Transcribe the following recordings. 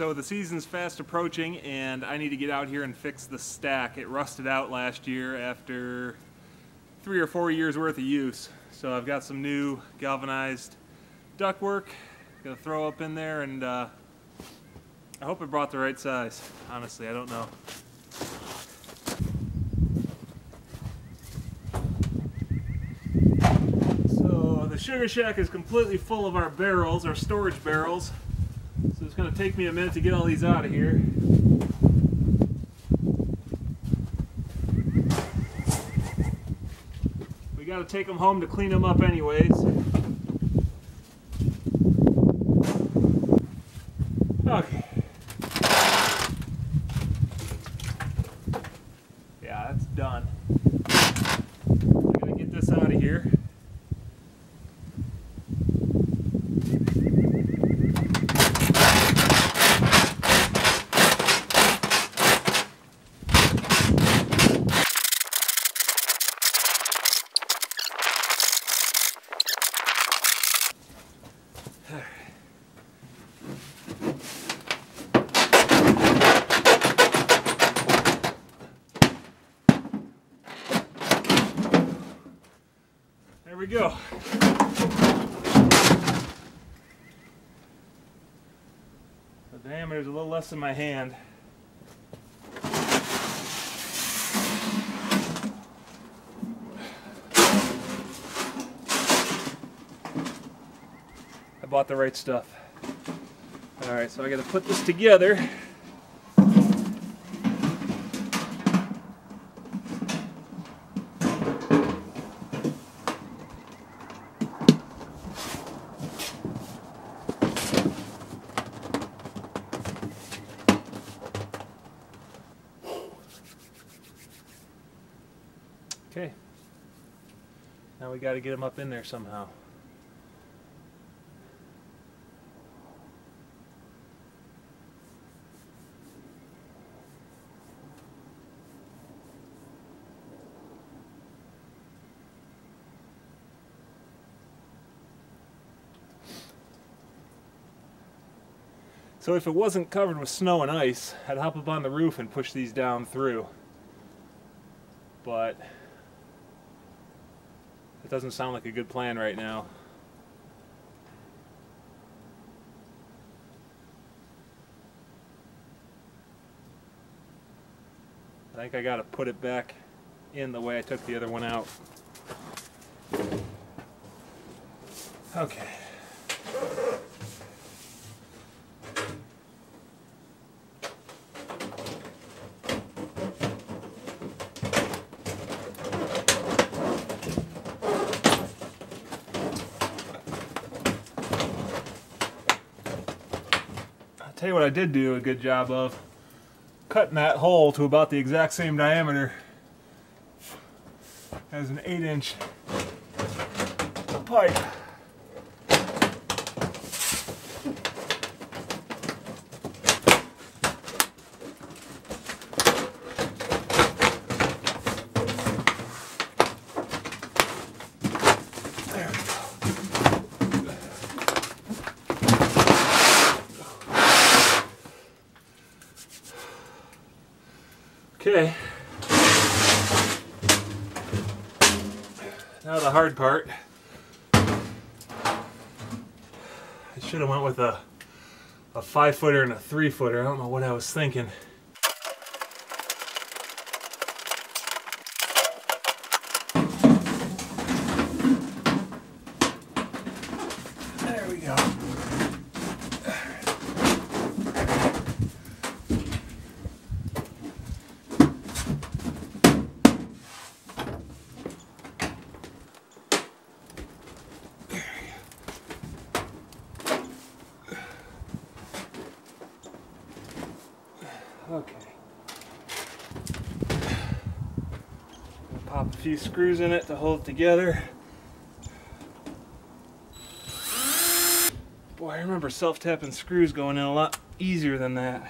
So the season's fast approaching and I need to get out here and fix the stack. It rusted out last year after 3 or 4 years worth of use. So I've got some new galvanized ductwork. Gonna throw up in there, and I hope it brought the right size. Honestly, I don't know. So the sugar shack is completely full of our barrels, our storage barrels. So it's going to take me a minute to get all these out of here. We got to take them home to clean them up anyways. Okay. Yeah, that's done. I'm going to get this out of here. There we go. The diameter is a little less than my hand. I bought the right stuff. Alright, so I gotta put this together. Okay, now we got to get them up in there somehow. So if it wasn't covered with snow and ice, I'd hop up on the roof and push these down through. But it doesn't sound like a good plan right now. I think I gotta put it back in the way I took the other one out. Okay. Tell you what I did do a good job of, cutting that hole to about the exact same diameter as an 8-inch pipe. Okay, now the hard part. I should have went with a 5-footer and a 3-footer. I don't know what I was thinking. There we go. Okay. Pop a few screws in it to hold it together. Boy, I remember self-tapping screws going in a lot easier than that.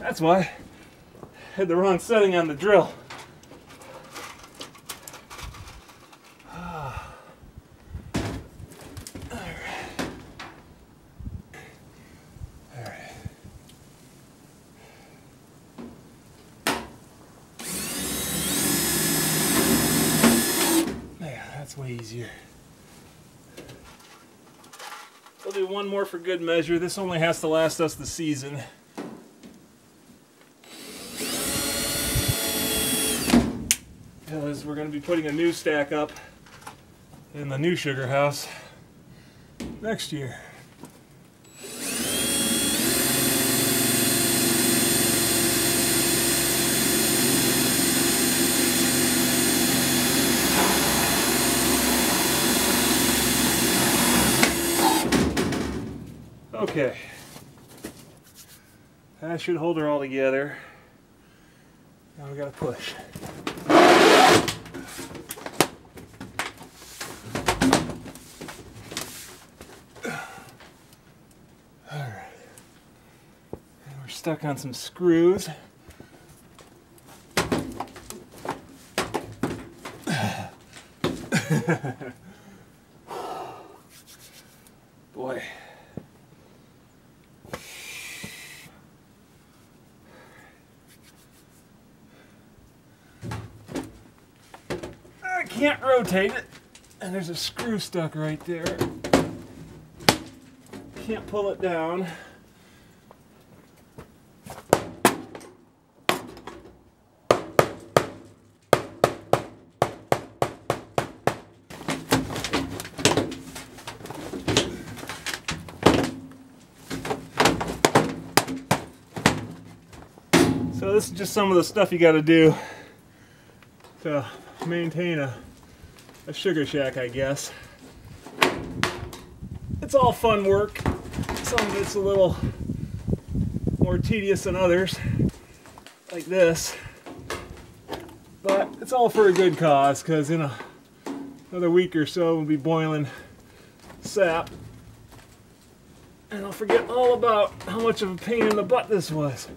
That's why I had the wrong setting on the drill. easier. We'll do one more for good measure. This only has to last us the season. Because we're going to be putting a new stack up in the new sugar house next year. Okay, that should hold her all together. Now we gotta push. Alright, and we're stuck on some screws. Boy. I can't rotate it, and there's a screw stuck right there. Can't pull it down. So this is just some of the stuff you got to do to maintain a sugar shack, I guess. It's all fun work. Some of it's a little more tedious than others, like this. But it's all for a good cause, because in another week or so we'll be boiling sap. And I'll forget all about how much of a pain in the butt this was.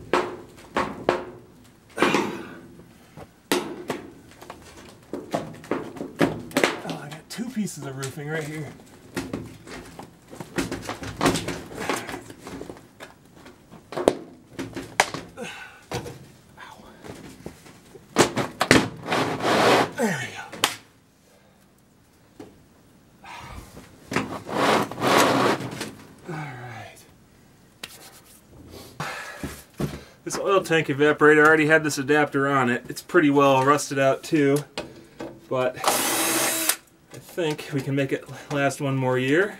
Two pieces of roofing right here. Ow. There we go. All right. This oil tank evaporator already had this adapter on it. It's pretty well rusted out too, but I think we can make it last one more year.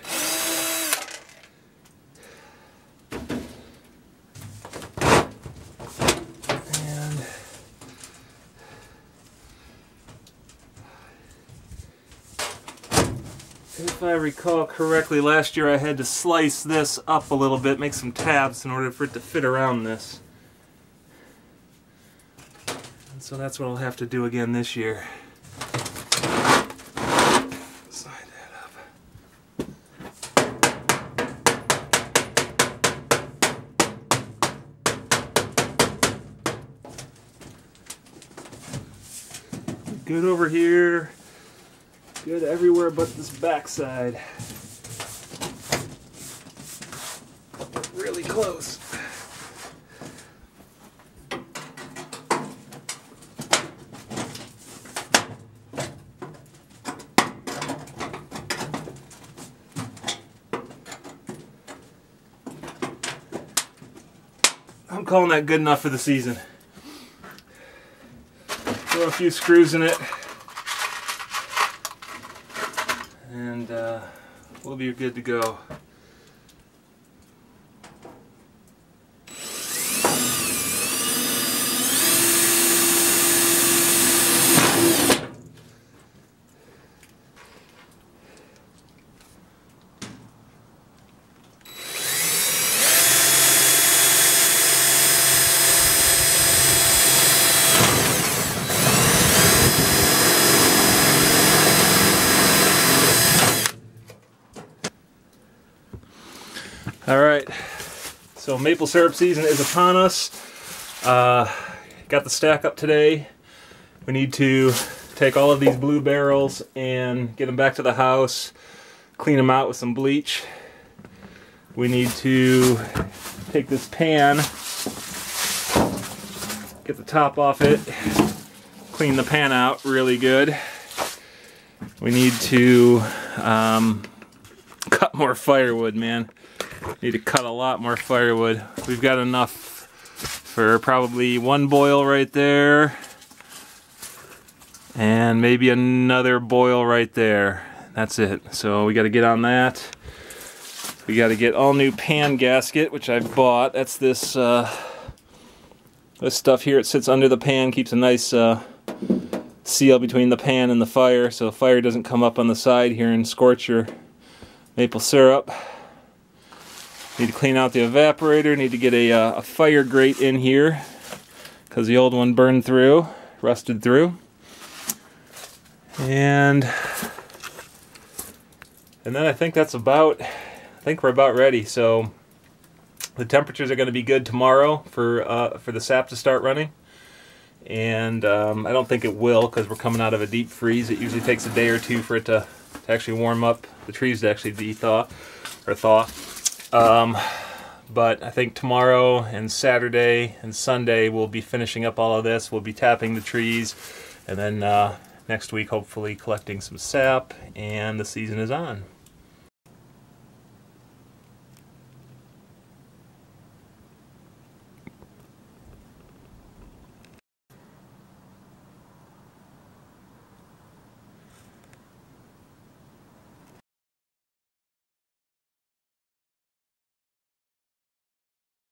And if I recall correctly, last year I had to slice this up a little bit, make some tabs in order for it to fit around this. And so that's what I'll have to do again this year. Good over here, good everywhere but this back side. Really close. I'm calling that good enough for the season. Throw a few screws in it, and we'll be good to go. Alright, so maple syrup season is upon us. Got the stack up today. We need to take all of these blue barrels and get them back to the house, clean them out with some bleach. We need to take this pan, get the top off it, clean the pan out really good, we need to cut more firewood, man. Need to cut a lot more firewood. We've got enough for probably one boil right there, and maybe another boil right there. That's it. So we got to get on that. We got to get all new pan gasket, which I've bought. That's this this stuff here. It sits under the pan, keeps a nice seal between the pan and the fire, so the fire doesn't come up on the side here and scorch your maple syrup. Need to clean out the evaporator. Need to get a fire grate in here because the old one burned through, rusted through. And then I think that's about. I think we're about ready. So the temperatures are going to be good tomorrow for the sap to start running. And I don't think it will because we're coming out of a deep freeze. It usually takes a day or two for it to actually warm up, the trees to actually thaw. But I think tomorrow and Saturday and Sunday we'll be finishing up all of this. We'll be tapping the trees, and then next week hopefully collecting some sap, and the season is on.